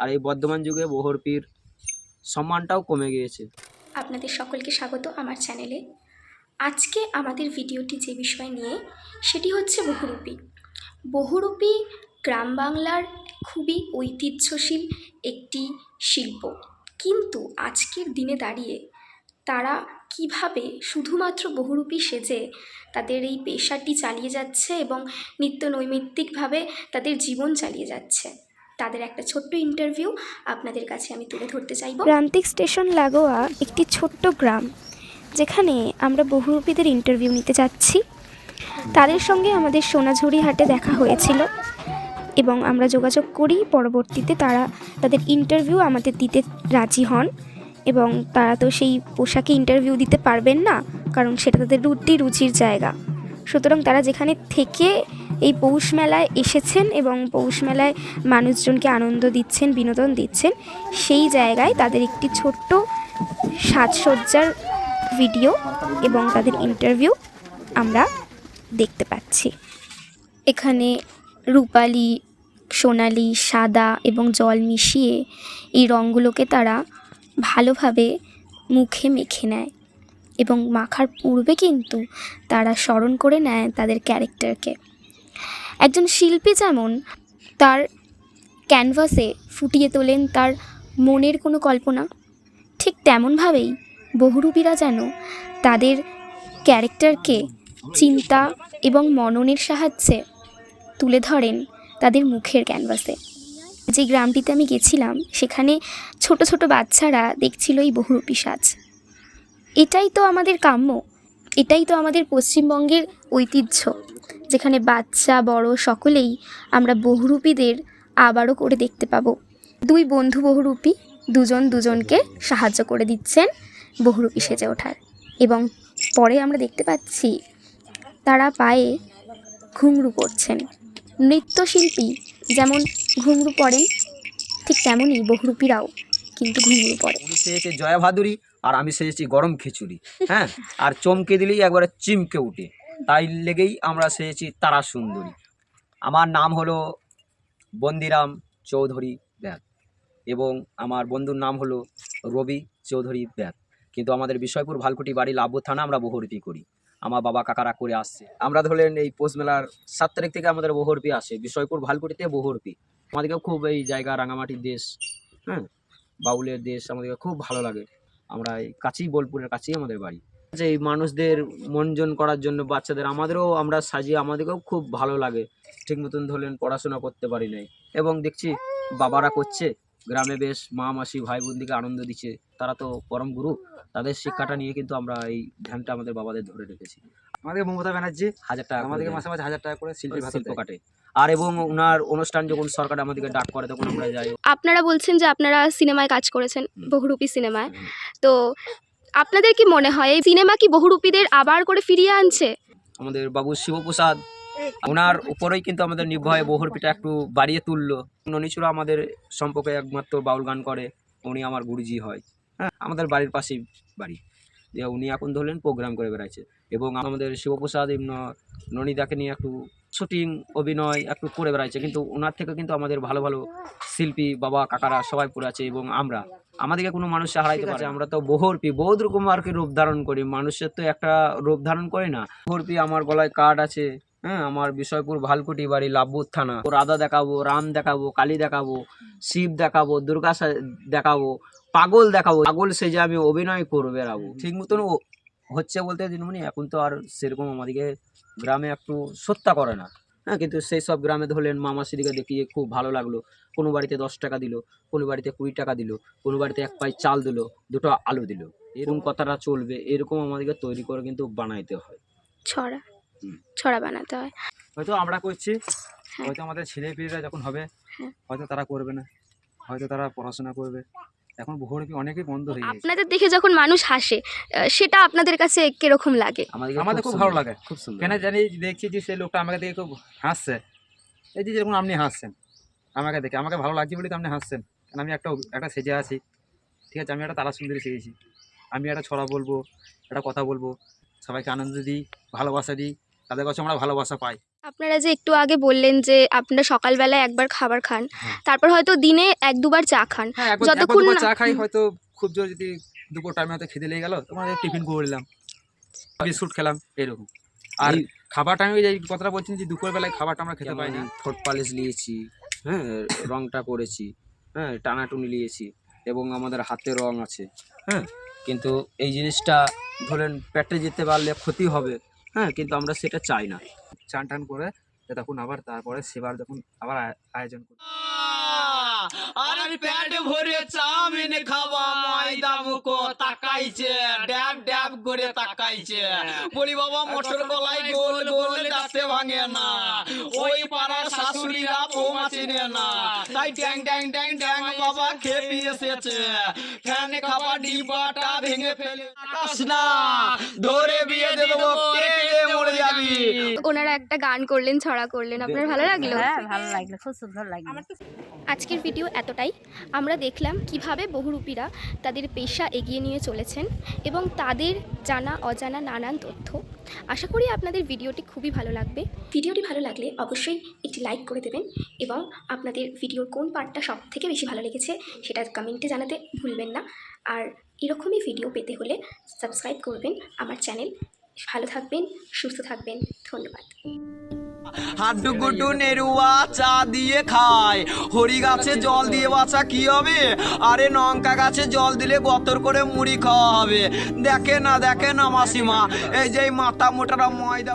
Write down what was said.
আর এই বর্তমান যুগে বহুরূপীর সম্মানটাও কমে গিয়েছে। আপনাদের সকলকে স্বাগত আমার চ্যানেলে। আজকে আমাদের ভিডিওটি যে বিষয় নিয়ে, সেটি হচ্ছে বহুরূপী। বহুরূপী গ্রাম বাংলার খুবই ঐতিহ্যশীল একটি শিল্প, কিন্তু আজকের দিনে দাঁড়িয়ে তারা কিভাবে শুধুমাত্র বহুরূপী সেজে তাদের এই পেশাটি চালিয়ে যাচ্ছে এবং নিত্য নৈমিত্তিকভাবে তাদের জীবন চালিয়ে যাচ্ছে, তাদের একটা ছোট্ট ইন্টারভিউ আপনাদের কাছে আমি তুলে ধরতে চাইব। প্রান্তিক স্টেশন লাগোয়া একটি ছোট্ট গ্রাম, যেখানে আমরা বহুরূপীদের ইন্টারভিউ নিতে যাচ্ছি। তাদের সঙ্গে আমাদের সোনাঝুরি হাটে দেখা হয়েছিল এবং আমরা যোগাযোগ করি। পরবর্তীতে তারা তাদের ইন্টারভিউ আমাদের দিতে রাজি হন এবং তারা তো সেই পোশাকে ইন্টারভিউ দিতে পারবেন না, কারণ সেটা তাদের রুচির জায়গা। সুতরাং তারা যেখানে থেকে এই পৌষ মেলায় এসেছেন এবং পৌষ মেলায় মানুষজনকে আনন্দ দিচ্ছেন, বিনোদন দিচ্ছেন, সেই জায়গায় তাদের একটি ছোট্ট সাজসজ্জার ভিডিও এবং তাদের ইন্টারভিউ আমরা দেখতে পাচ্ছি। এখানে রূপালি, সোনালি, সাদা এবং জল মিশিয়ে এই রঙগুলোকে তারা ভালোভাবে মুখে মেখে নেয় এবং মাখার পূর্বে কিন্তু তারা স্মরণ করে নেয় তাদের ক্যারেক্টারকে। একজন শিল্পী যেমন তার ক্যানভাসে ফুটিয়ে তোলেন তার মনের কোনো কল্পনা, ঠিক তেমনভাবেই বহুরূপীরা যেন তাদের ক্যারেক্টারকে চিন্তা এবং মননের সাহায্যে তুলে ধরেন তাদের মুখের ক্যানভাসে। যে গ্রামটিতে আমি গেছিলাম, সেখানে ছোট ছোট বাচ্চারা দেখছিল এই বহুরূপী সাজ। এটাই তো আমাদের কাম্য, এটাই তো আমাদের পশ্চিমবঙ্গের ঐতিহ্য, যেখানে বাচ্চা বড় সকলেই আমরা বহুরূপীদের আবারও করে দেখতে পাবো। দুই বন্ধু বহুরূপী দুজন দুজনকে সাহায্য করে দিচ্ছেন বহুরূপী সেজে ওঠার, এবং পরে আমরা দেখতে পাচ্ছি তারা পায়ে ঘুঙরু পরছেন। নৃত্যশিল্পী যেমন ঘুঙরু পরেন, ঠিক তেমনই বহুরূপীরাও কিন্তু ঘুঙরু পরে। উনি সেজেছে জয়া ভাদুরী আর আমি সেজেছি গরম খিচুড়ি, হ্যাঁ। আর চমকে দিলেই একবারে চিমকে উঠে, তাই লেগেই আমরা সেজেছি তারা সুন্দরী। আমার নাম হলো বন্দিরাম চৌধুরী ব্যাগ এবং আমার বন্ধুর নাম হলো রবি চৌধুরী ব্যাগ। কিন্তু আমাদের বিষয়পুর ভালকুটি বাড়ি লাভপুর থানা, আমরা বহুরূপী করি। আমার বাবা কাকারা করে আসছে। আমরা ধরলেন এই পৌষ মেলার 7 তারিখ থেকে আমাদের বহুরূপী আসে, বিষয়পুর ভালকুটিতে বহুরূপী। আমাদেরকে খুব এই জায়গা রাঙামাটির দেশ, হ্যাঁ, বাউলের দেশ, আমাদেরকে খুব ভালো লাগে। আমরা এই কাছেই, বোলপুরের কাছেই আমাদের বাড়ি। যে এই মানুষদের মনজন করার জন্য বাচ্চাদের আমাদেরও আমরা সাজিয়ে, আমাদেরকেও খুব ভালো লাগে। ঠিক মতন ধরলেন পড়াশোনা করতে পারি নাই এবং দেখছি বাবারা করছে, গ্রামে বেশ মা মাসি ভাই বোনদিকে আনন্দ দিচ্ছে। তারা তো পরম গুরু, তাদের শিক্ষাটা নিয়ে কিন্তু আমরা এই ধ্যানটা আমাদের বাবাদের ধরে রেখেছি। আমাদের মমতা ব্যানার্জি 1000 টাকা আমাদেরকে করে মাসে মাসে 1000 টাকা করে শিল্পী ভাতা শিল্প দেয়। কাটে। আর এবং ওনার অনুষ্ঠান যখন সরকার আমাদেরকে ডাক করে তখন আমরা যাই। আপনারা বলছেন যে আপনারা সিনেমায় কাজ করেছেন, বহুরূপী সিনেমায়, তো আপনাদের কি মনে হয় এই সিনেমা কি বহুরূপীদের আবার করে ফিরিয়ে আনছে? আমাদের বাবু শিবপ্রসাদ, ওনার উপরেই কিন্তু আমাদের নির্ভয়ে বহুরূপীটা একটু বাড়িয়ে তুললো। ননীচূড়া আমাদের সম্পর্কে একমাত্র বাউল গান করে, উনি আমার গুরুজি হয়, হ্যাঁ, আমাদের বাড়ির পাশেই বাড়ি। যে উনি এখন ধরলেন প্রোগ্রাম করে বেড়াচ্ছে এবং আমাদের শিবপ্রসাদ ননীদাকে নিয়ে একটু শুটিং অভিনয় একটু করে বেড়াচ্ছে। কিন্তু ওনার থেকে কিন্তু আমাদের ভালো ভালো শিল্পী বাবা কাকারা সবাই পড়ে আছে এবং আমাদেরকে কোনো মানুষ হারাইতে পারে। আমরা তো বহুরূপী বহুত রকম আর কি রূপ ধারণ করি, মানুষের তো একটা রূপ ধারণ করি না। বহুরূপী আমার গলায় কার্ড আছে, হ্যাঁ, আমার বিষয়পুর ভালকুটি বাড়ি লাভপুর থানা। রাধা দেখাবো, রাম দেখাবো, কালী দেখাবো, শিব দেখাবো, দুর্গা দেখাবো, পাগল দেখাবো। পাগল সেজে আমি অভিনয় করে বেড়াবো। ঠিক মতন হচ্ছে বলতে দিনমণি এখন তো আর সেরকম আমাদেরকে গ্রামে একটু সত্যা করে না, হ্যাঁ। কিন্তু সেই সব গ্রামে ধরলেন মামাসিদিকে দেখিয়ে খুব ভালো লাগলো। কোনো বাড়িতে 10 টাকা দিল, কোনো বাড়িতে 20 টাকা দিল, কোনো বাড়িতে 1 পাই চাল দিল, 2টো আলু দিল। এরকম কথাটা চলবে, এরকম আমাদেরকে তৈরি করে কিন্তু বানাইতে হয়। ছড়া ছড়া বানাতে হয়। হয়তো আমরা করছি, হ্যাঁ। হয়তো আমাদের ছেলেপিলেরা যখন হবে হ্যাঁ। হয়তো তারা করবে না, হয়তো তারা পড়াশোনা করবে। এখন বহুরূপী অনেকেই বন্ধ হয়ে গেছে। আপনাদের দেখে যখন মানুষ হাসে, সেটা আপনাদের কাছে কিরকম লাগে? আমাদের খুব ভালো লাগে, খুব সুন্দর। কেন জানি দেখছি যে সেই লোকটা আমাকে দেখে খুব হাসছে। এই যে যেরকম আপনি হাসছেন আমাকে দেখে, আমাকে ভালো লাগছে বলে তো আপনি হাসছেন। কারণ আমি একটা সেজে আছি, ঠিক আছে, আমি একটা তারা সুন্দরী সেজেছি। আমি একটা ছড়া বলবো, একটা কথা বলবো, সবাইকে আনন্দ দিই, ভালোবাসা দিই, তাদের কাছে আমরা ভালোবাসা পাই। আপনারা যে একটু আগে বললেন যে আপনারা সকালবেলায় একবার খাবার খান, হ্যাঁ। তারপর হয়তো দিনে 1-2বার চা খান। হ্যাঁ, একবার যতক্ষণ দুবার না- চা খাই, হয়তো খুব জোর যদি দুপুর টাইমে হয়তো খিদে লেগে গেল তখন টিফিন করে নিলাম, বিস্কুট খেলাম এরকম। আর এই- খাবার টাইমে যে কথাটা বলছেন যে দুপুরবেলায় খাবারটা আমরা খেতে পাই না। ঠোঁট পালিশ নিয়েছি, হ্যাঁ, রংটা করেছি, হ্যাঁ, টানাটুনি নিয়েছি এবং আমাদের হাতে রং আছে, হ্যাঁ, কিন্তু এই জিনিসটা ধরেন পেটে যেতে পারলে ক্ষতি হবে, হ্যাঁ, কিন্তু আমরা সেটা চাই না। চান টান করে তখন আবার তারপরে সেবার যখন আবার আয়োজন করি। আরে পেট ভরে চাউমিন খাওয়া, ময়দা মুখো তাকাইছে, ড্যাব ড্যাব করে তাকাইছে। বলি বাবা মটর কলাই গোল গোল দাঁতে ভাঙে না, ওই পাড়ার শাশুড়িরা বৌমা চিনে না, তাই ড্যাং ড্যাং ড্যাং ড্যাং বাবা খেপি এসেছে। ফ্যানে খাবার ডিবাটা ভেঙে ফেলে আকাশ না, ধরে বিয়ে দেবো, কেটে মরে যাবি। ওনারা একটা গান করলেন, ছড়া করলেন, আপনার ভালো লাগলো? হ্যাঁ ভালো লাগলো, খুব সুন্দর লাগলো। আজকের ভিডিও এতটাই। আমরা দেখলাম কিভাবে বহুরূপীরা তাদের পেশা এগিয়ে নিয়ে চলেছেন এবং তাদের জানা অজানা নানান তথ্য। আশা করি আপনাদের ভিডিওটি খুবই ভালো লাগবে। ভিডিওটি ভালো লাগলে অবশ্যই একটি লাইক করে দেবেন এবং আপনাদের ভিডিওর কোন পার্টটা সব থেকে বেশি ভালো লেগেছে সেটা কমেন্টে জানাতে ভুলবেন না। আর এরকমই ভিডিও পেতে হলে সাবস্ক্রাইব করবেন আমার চ্যানেল। ভালো থাকবেন, সুস্থ থাকবেন, ধন্যবাদ। হাড্ডু গুড্ডু নেরুয়া চা দিয়ে খায়, হরি গাছে জল দিয়ে বাঁচা কি হবে? আরে লঙ্কা গাছে জল দিলে গতর করে মুড়ি খাওয়া হবে। দেখে না মাসিমা, এই যে মাথা মোটারা ময়দা